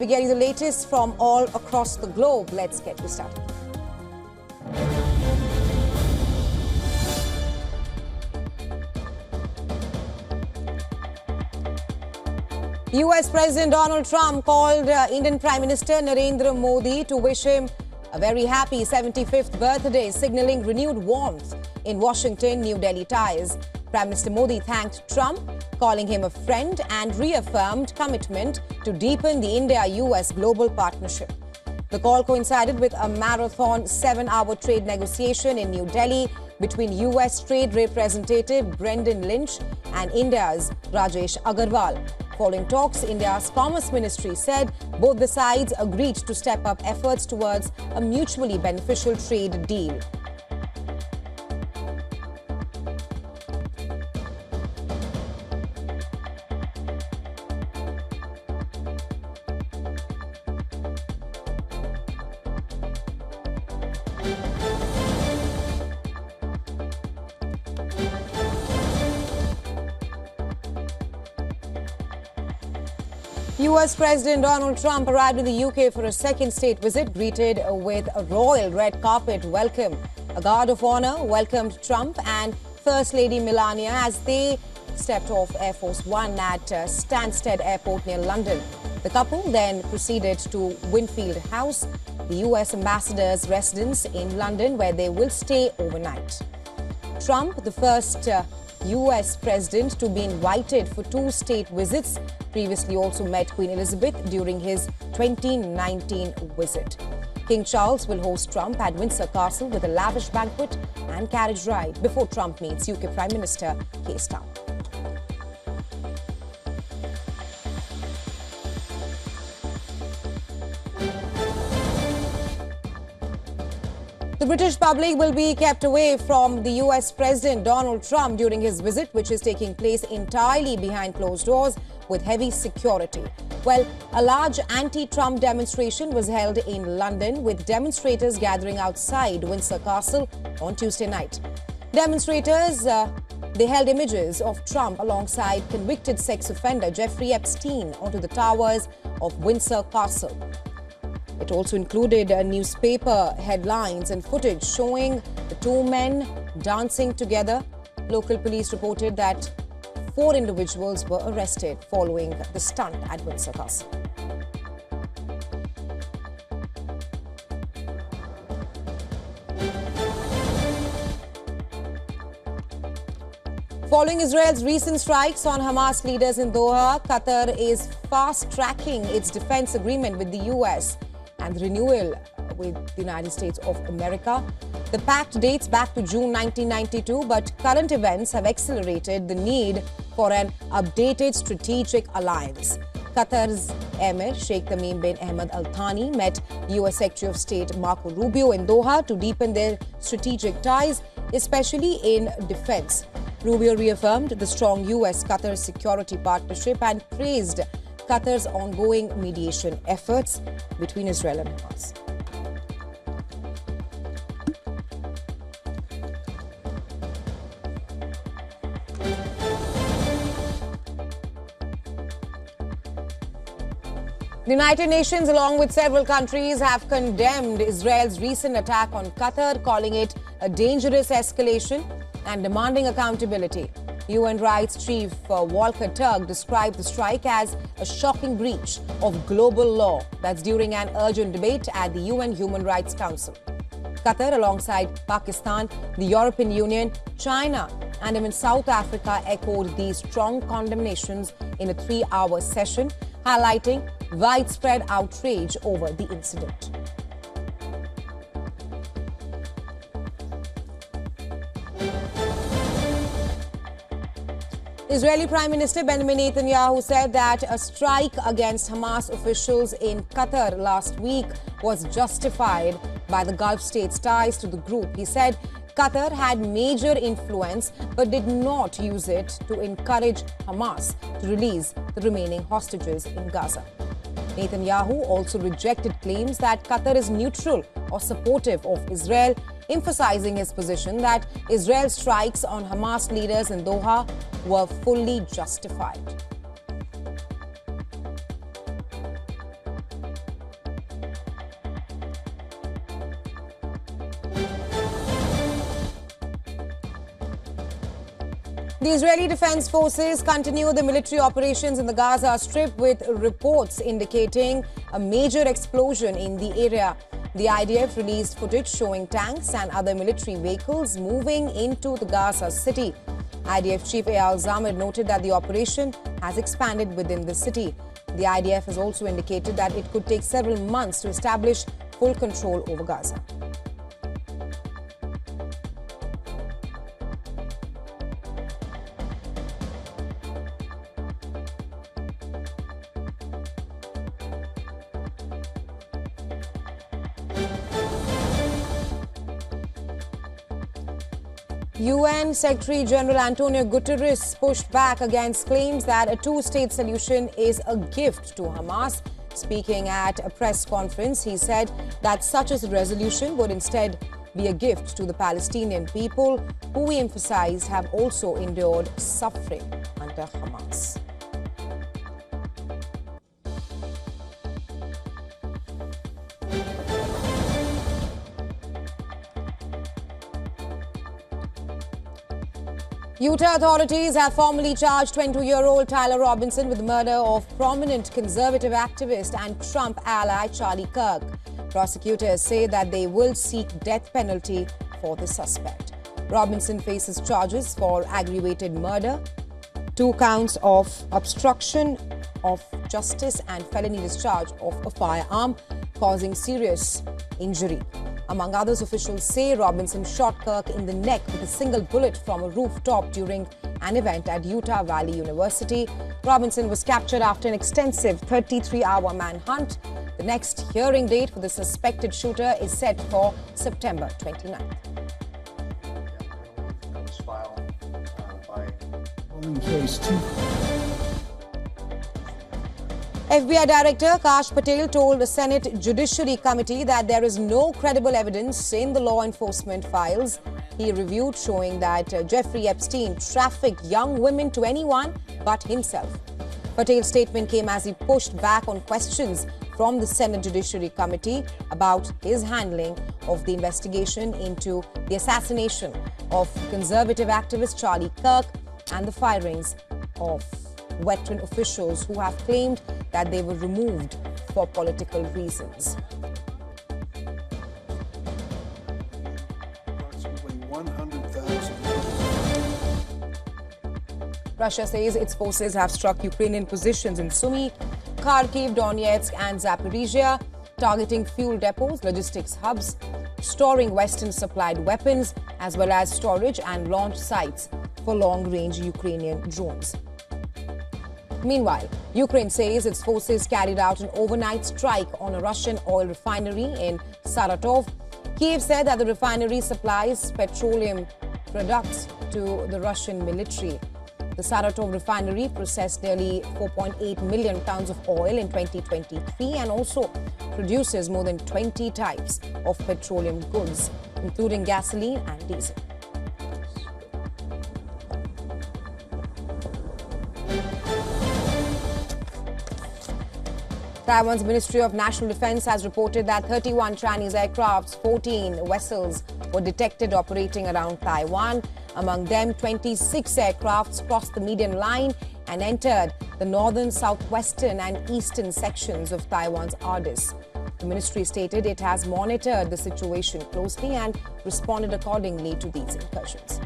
We're getting the latest from all across the globe. Let's get you started. US President Donald Trump called Indian Prime Minister Narendra Modi to wish him a very happy 75th birthday, signaling renewed warmth in Washington-New Delhi ties. Prime Minister Modi thanked Trump, calling him a friend, and reaffirmed commitment to deepen the India-US global partnership. The call coincided with a marathon 7-hour trade negotiation in New Delhi between US Trade Representative Brendan Lynch and India's Rajesh Agarwal. Following talks, India's Commerce Ministry said both the sides agreed to step up efforts towards a mutually beneficial trade deal. US President Donald Trump arrived in the UK for a second state visit, greeted with a royal red carpet welcome. A guard of honor welcomed Trump and First Lady Melania as they stepped off Air Force One at Stansted Airport near London. The couple then proceeded to Winfield House, the US ambassador's residence in London, where they will stay overnight. Trump, the first US president to be invited for 2 state visits, previously also met Queen Elizabeth during his 2019 visit. King Charles will host Trump at Windsor Castle with a lavish banquet and carriage ride before Trump meets UK Prime Minister Keir Starmer. The British public will be kept away from the US President Donald Trump during his visit, which is taking place entirely behind closed doors with heavy security. Well, a large anti-Trump demonstration was held in London, with demonstrators gathering outside Windsor Castle on Tuesday night. Demonstrators, they held images of Trump alongside convicted sex offender Jeffrey Epstein onto the towers of Windsor Castle. It also included newspaper headlines and footage showing the 2 men dancing together. Local police reported that 4 individuals were arrested following the stunt at Windsor Castle. Following Israel's recent strikes on Hamas leaders in Doha, Qatar is fast-tracking its defense agreement with the US and the renewal with the United States of America. The pact dates back to June 1992, but current events have accelerated the need for an updated strategic alliance. Qatar's Emir Sheikh Tamim bin Ahmed Al Thani met US Secretary of State Marco Rubio in Doha to deepen their strategic ties, especially in defense. Rubio reaffirmed the strong US-Qatar security partnership and praised Qatar's ongoing mediation efforts between Israel and Hamas. The United Nations, along with several countries, have condemned Israel's recent attack on Qatar, calling it a dangerous escalation and demanding accountability. UN Rights Chief Volker Turk described the strike as a shocking breach of global law. That's during an urgent debate at the UN Human Rights Council. Qatar, alongside Pakistan, the European Union, China, and even South Africa echoed these strong condemnations in a 3-hour session, highlighting widespread outrage over the incident. Israeli Prime Minister Benjamin Netanyahu said that a strike against Hamas officials in Qatar last week was justified by the Gulf states' ties to the group. He said Qatar had major influence but did not use it to encourage Hamas to release the remaining hostages in Gaza. Netanyahu also rejected claims that Qatar is neutral or supportive of Israel, emphasizing his position that Israel's strikes on Hamas leaders in Doha were fully justified. The Israeli Defense Forces continue the military operations in the Gaza Strip with reports indicating a major explosion in the area. The IDF released footage showing tanks and other military vehicles moving into the Gaza city. IDF Chief Eyal Zamir noted that the operation has expanded within the city. The IDF has also indicated that it could take several months to establish full control over Gaza. UN Secretary General Antonio Guterres pushed back against claims that a two-state solution is a gift to Hamas. Speaking at a press conference, he said that such a resolution would instead be a gift to the Palestinian people, who he emphasized have also endured suffering under Hamas. Utah authorities have formally charged 22-year-old Tyler Robinson with the murder of prominent conservative activist and Trump ally Charlie Kirk. Prosecutors say that they will seek death penalty for the suspect. Robinson faces charges for aggravated murder, 2 counts of obstruction of justice and felony discharge of a firearm causing serious injury. Among others, officials say Robinson shot Kirk in the neck with a single bullet from a rooftop during an event at Utah Valley University. Robinson was captured after an extensive 33-hour manhunt. The next hearing date for the suspected shooter is set for September 29th. FBI Director Kash Patel told the Senate Judiciary Committee that there is no credible evidence in the law enforcement files he reviewed showing that Jeffrey Epstein trafficked young women to anyone but himself. Patel's statement came as he pushed back on questions from the Senate Judiciary Committee about his handling of the investigation into the assassination of conservative activist Charlie Kirk and the firings of veteran officials who have claimed that they were removed for political reasons. Approximately 100,000. Russia says its forces have struck Ukrainian positions in Sumy, Kharkiv, Donetsk and Zaporizhia, targeting fuel depots, logistics hubs, storing Western-supplied weapons, as well as storage and launch sites for long-range Ukrainian drones. Meanwhile, Ukraine says its forces carried out an overnight strike on a Russian oil refinery in Saratov. Kiev said that the refinery supplies petroleum products to the Russian military. The Saratov refinery processed nearly 4.8 million tons of oil in 2023 and also produces more than 20 types of petroleum goods, including gasoline and diesel. Taiwan's Ministry of National Defense has reported that 31 Chinese aircrafts, 14 vessels were detected operating around Taiwan. Among them, 26 aircrafts crossed the median line and entered the northern, southwestern and eastern sections of Taiwan's Ardis. The ministry stated it has monitored the situation closely and responded accordingly to these incursions.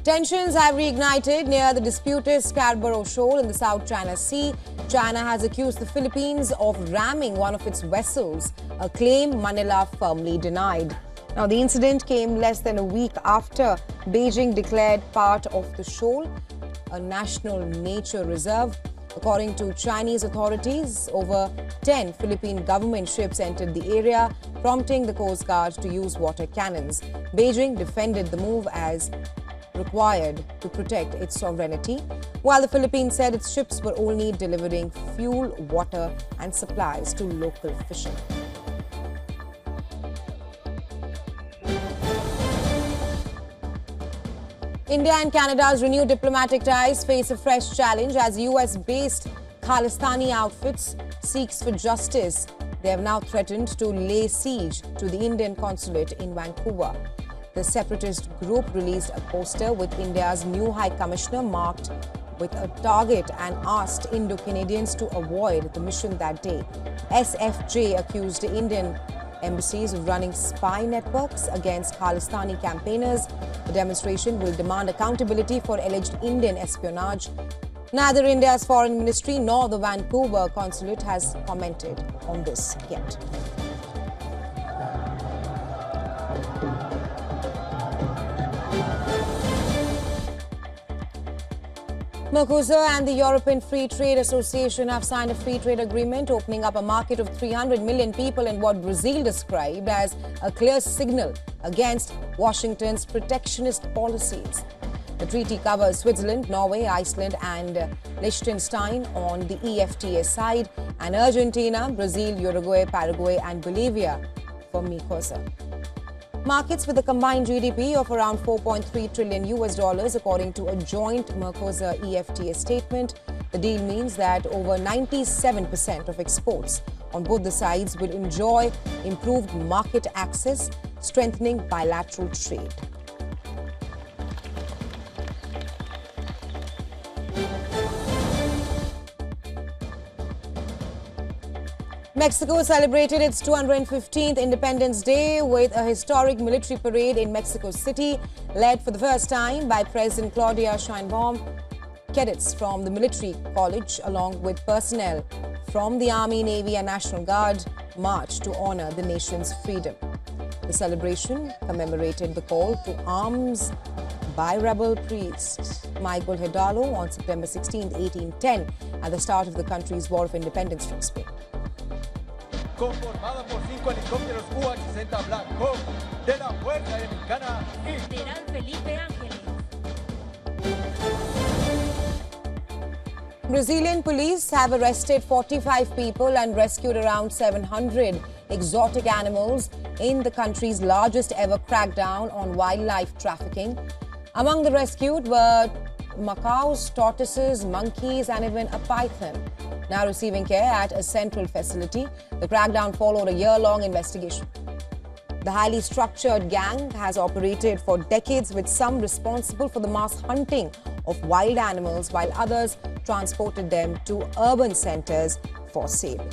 Tensions have reignited near the disputed Scarborough Shoal in the South China Sea. China has accused the Philippines of ramming one of its vessels, a claim Manila firmly denied. Now, the incident came less than a week after Beijing declared part of the shoal a national nature reserve. According to Chinese authorities, over 10 Philippine government ships entered the area, prompting the Coast Guard to use water cannons. Beijing defended the move as required to protect its sovereignty, while the Philippines said its ships were only delivering fuel, water and supplies to local fishermen. India and Canada's renewed diplomatic ties face a fresh challenge as US-based Khalistani outfits seeks for justice. They have now threatened to lay siege to the Indian consulate in Vancouver. The separatist group released a poster with India's new High Commissioner marked with a target and asked Indo-Canadians to avoid the mission that day. SFJ accused Indian embassies of running spy networks against Khalistani campaigners. The demonstration will demand accountability for alleged Indian espionage. Neither India's foreign ministry nor the Vancouver consulate has commented on this yet. Mercosur and the European Free Trade Association have signed a free trade agreement opening up a market of 300 million people in what Brazil described as a clear signal against Washington's protectionist policies. The treaty covers Switzerland, Norway, Iceland and Liechtenstein on the EFTA side and Argentina, Brazil, Uruguay, Paraguay and Bolivia for Mercosur. Markets with a combined GDP of around $4.3 trillion according to a joint Mercosur EFTA statement. The deal means that over 97% of exports on both the sides will enjoy improved market access, strengthening bilateral trade. Mexico celebrated its 215th Independence Day with a historic military parade in Mexico City, led for the first time by President Claudia Sheinbaum. Cadets from the military college, along with personnel from the Army, Navy and National Guard, marched to honor the nation's freedom. The celebration commemorated the call to arms by rebel priest Miguel Hidalgo on September 16, 1810, at the start of the country's War of Independence from Spain. Conformada por 5 helicópteros UH-60 Black Hawk de la Fuerza Aérea Mexicana y General Felipe Ángeles. Brazilian police have arrested 45 people and rescued around 700 exotic animals in the country's largest ever crackdown on wildlife trafficking. Among the rescued were macaws, tortoises, monkeys and even a python, now receiving care at a central facility. The crackdown followed a year-long investigation. The highly structured gang has operated for decades, with some responsible for the mass hunting of wild animals while others transported them to urban centers for sale.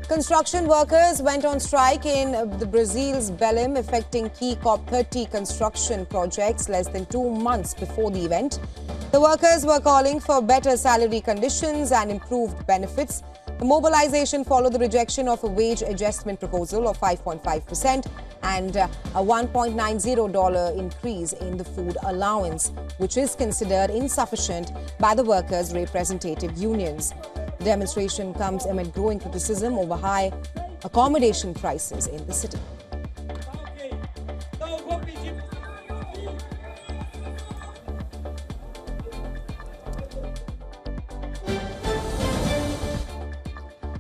Construction workers went on strike in Brazil's Belém, affecting key COP30 construction projects less than 2 months before the event. The workers were calling for better salary conditions and improved benefits. The mobilization followed the rejection of a wage adjustment proposal of 5.5% and a $1.90 increase in the food allowance, which is considered insufficient by the workers' representative unions. The demonstration comes amid growing criticism over high accommodation prices in the city.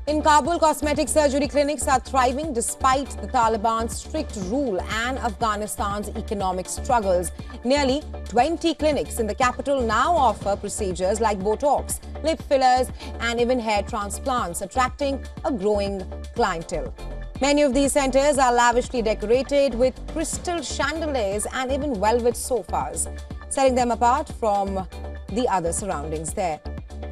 In Kabul, cosmetic surgery clinics are thriving despite the Taliban's strict rule and Afghanistan's economic struggles. Nearly 20 clinics in the capital now offer procedures like Botox, lip fillers and even hair transplants, attracting a growing clientele. Many of these centers are lavishly decorated with crystal chandeliers and even velvet sofas, setting them apart from the other surroundings there.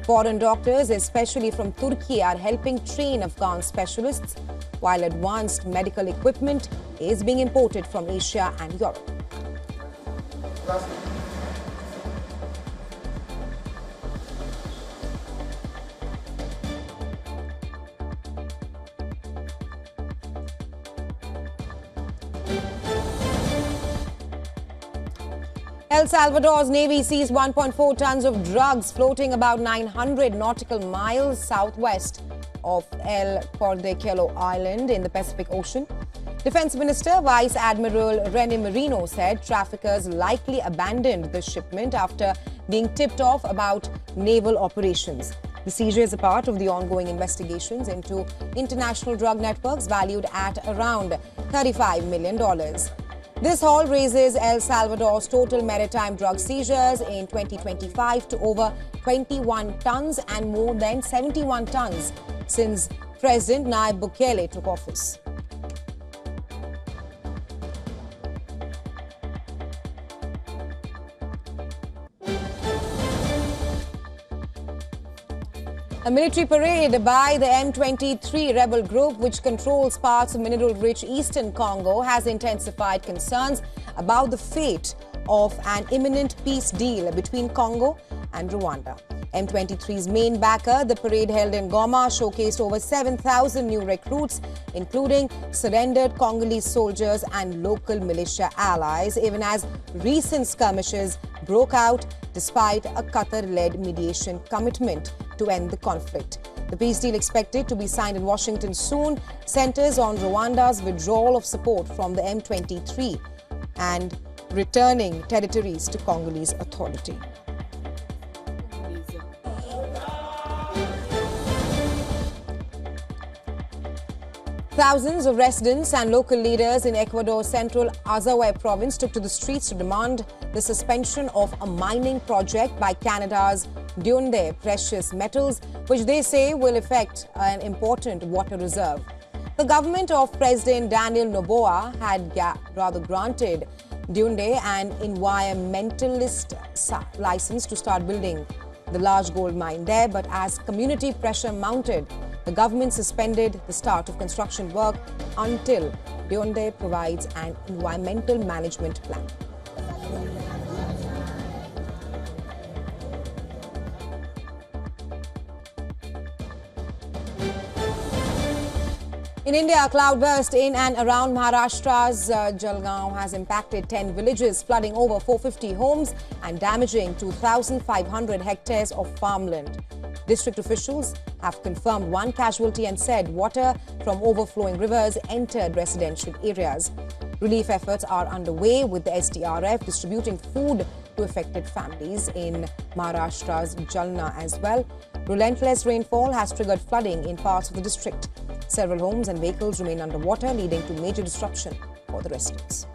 Foreign doctors, especially from Turkey, are helping train Afghan specialists, while advanced medical equipment is being imported from Asia and Europe. El Salvador's Navy seized 1.4 tons of drugs floating about 900 nautical miles southwest of El Cordequelo Island in the Pacific Ocean. Defense Minister Vice Admiral Rene Merino said traffickers likely abandoned the shipment after being tipped off about naval operations. The seizure is a part of the ongoing investigations into international drug networks valued at around $35 million. This haul raises El Salvador's total maritime drug seizures in 2025 to over 21 tons and more than 71 tons since President Nayib Bukele took office. A military parade by the M23 rebel group, which controls parts of mineral-rich eastern Congo, has intensified concerns about the fate of an imminent peace deal between Congo and Rwanda. M23's main backer, the parade held in Goma, showcased over 7,000 new recruits, including surrendered Congolese soldiers and local militia allies, even as recent skirmishes broke out despite a Qatar-led mediation commitment to end the conflict. The peace deal, expected to be signed in Washington soon, centers on Rwanda's withdrawal of support from the M23 and returning territories to Congolese authority. Thousands of residents and local leaders in Ecuador's central Azahuay province took to the streets to demand the suspension of a mining project by Canada's WION precious metals, which they say will affect an important water reserve. The government of President Daniel Noboa had granted WION an environmentalist license to start building the large gold mine there, but as community pressure mounted, the government suspended the start of construction work until WION provides an environmental management plan. In India, a cloudburst in and around Maharashtra's Jalgaon has impacted 10 villages, flooding over 450 homes and damaging 2,500 hectares of farmland. District officials have confirmed one casualty and said water from overflowing rivers entered residential areas. Relief efforts are underway, with the SDRF distributing food to affected families in Maharashtra's Jalna as well. Relentless rainfall has triggered flooding in parts of the district. Several homes and vehicles remain underwater, leading to major disruption for the residents.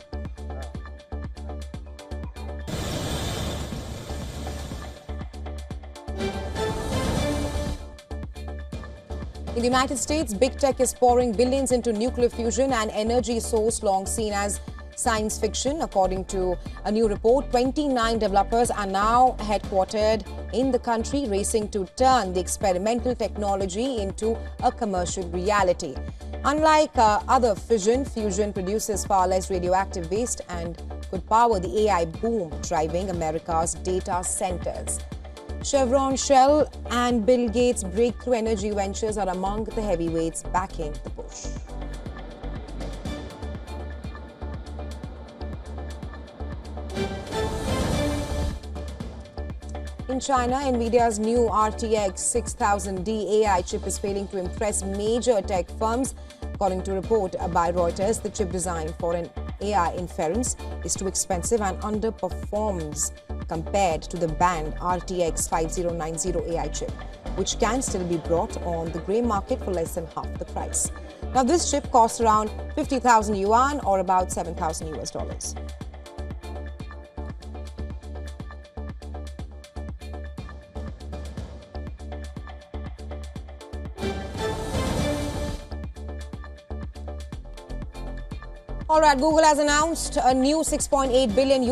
In the United States, big tech is pouring billions into nuclear fusion, an energy source long seen as science fiction. According to a new report, 29 developers are now headquartered in the country, racing to turn the experimental technology into a commercial reality. Unlike other fusion produces far less radioactive waste and could power the AI boom driving America's data centers. Chevron, Shell and Bill Gates' breakthrough energy ventures are among the heavyweights backing the push. In China, NVIDIA's new RTX 6000D AI chip is failing to impress major tech firms. According to a report by Reuters, the chip designed for an AI inference is too expensive and underperforms compared to the banned RTX 5090 AI chip, which can still be brought on the grey market for less than half the price. Now, this chip costs around 50,000 yuan or about $7,000 US. All right, Google has announced a new $6.8 billion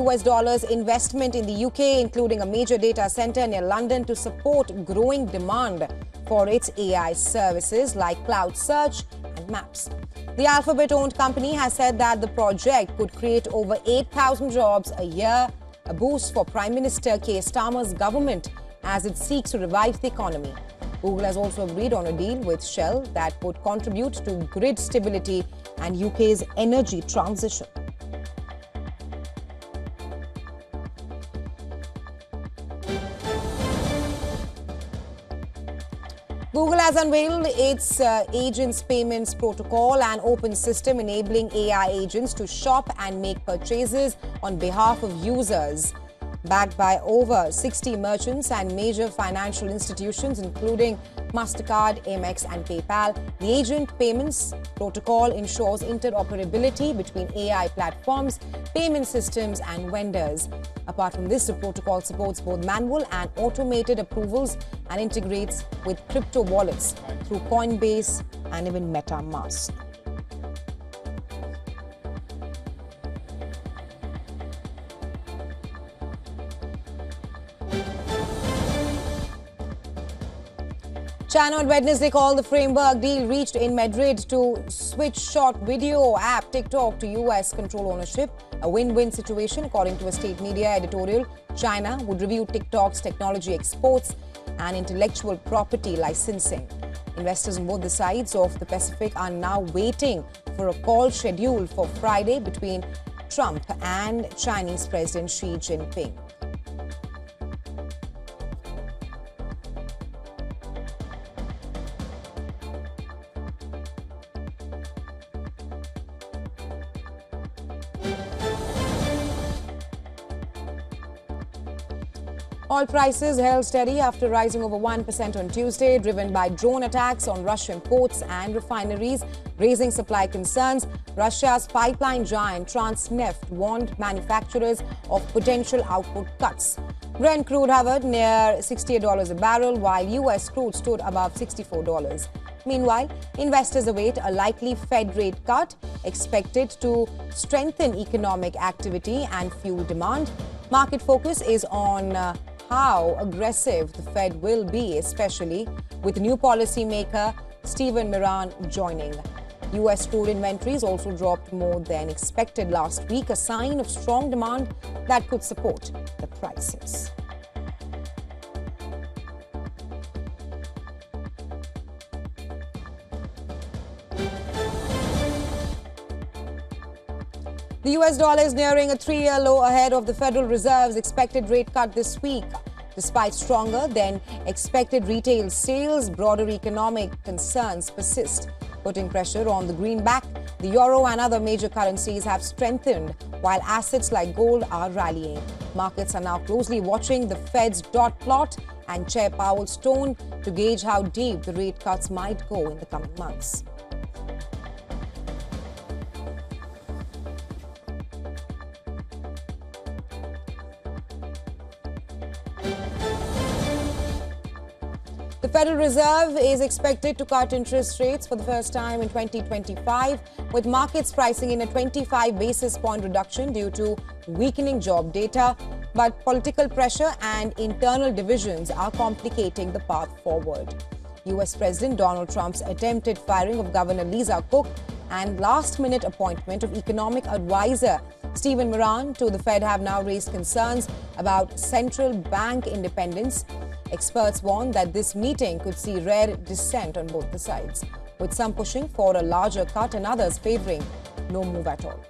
investment in the UK, including a major data center near London to support growing demand for its AI services like cloud search and maps. The Alphabet-owned company has said that the project could create over 8,000 jobs a year, a boost for Prime Minister Keir Starmer's government as it seeks to revive the economy. Google has also agreed on a deal with Shell that would contribute to grid stability and UK's energy transition. Google has unveiled its agents payments protocol, an open system enabling AI agents to shop and make purchases on behalf of users. Backed by over 60 merchants and major financial institutions, including MasterCard, Amex and PayPal. The agent payments protocol ensures interoperability between AI platforms, payment systems and vendors. Apart from this, the protocol supports both manual and automated approvals and integrates with crypto wallets through Coinbase and even MetaMask. China on Wednesday called the framework deal reached in Madrid to switch short video app TikTok to US control ownership. A win-win situation, according to a state media editorial. China would review TikTok's technology exports and intellectual property licensing. Investors on both the sides of the Pacific are now waiting for a call scheduled for Friday between Trump and Chinese President Xi Jinping. Oil prices held steady after rising over 1% on Tuesday, driven by drone attacks on Russian ports and refineries, raising supply concerns. Russia's pipeline giant Transneft warned manufacturers of potential output cuts. Brent crude hovered near $68 a barrel, while US crude stood above $64. Meanwhile, investors await a likely Fed rate cut expected to strengthen economic activity and fuel demand. Market focus is on how aggressive the Fed will be, especially with new policymaker Stephen Miran joining. US crude inventories also dropped more than expected last week, a sign of strong demand that could support the prices. The US dollar is nearing a 3-year low ahead of the Federal Reserve's expected rate cut this week. Despite stronger than expected retail sales, broader economic concerns persist, putting pressure on the greenback. The euro and other major currencies have strengthened, while assets like gold are rallying. Markets are now closely watching the Fed's dot plot and Chair Powell's tone to gauge how deep the rate cuts might go in the coming months. The Federal Reserve is expected to cut interest rates for the first time in 2025, with markets pricing in a 25 basis point reduction due to weakening job data. But political pressure and internal divisions are complicating the path forward. US President Donald Trump's attempted firing of Governor Lisa Cook and last-minute appointment of economic advisor Stephen Miran to the Fed have now raised concerns about central bank independence. Experts warn that this meeting could see rare dissent on both the sides, with some pushing for a larger cut and others favoring no move at all.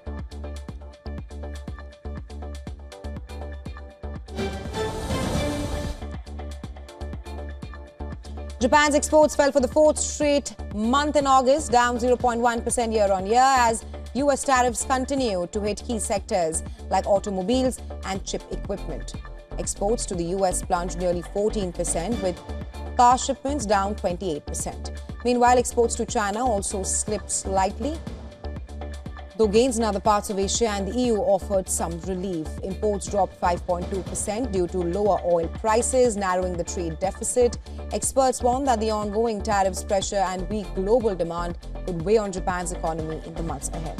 Japan's exports fell for the fourth straight month in August, down 0.1% year-on-year as US tariffs continue to hit key sectors like automobiles and chip equipment. Exports to the US plunged nearly 14%, with car shipments down 28%. Meanwhile, exports to China also slipped slightly, though gains in other parts of Asia and the EU offered some relief. Imports dropped 5.2% due to lower oil prices, narrowing the trade deficit. Experts warn that the ongoing tariffs pressure and weak global demand could weigh on Japan's economy in the months ahead.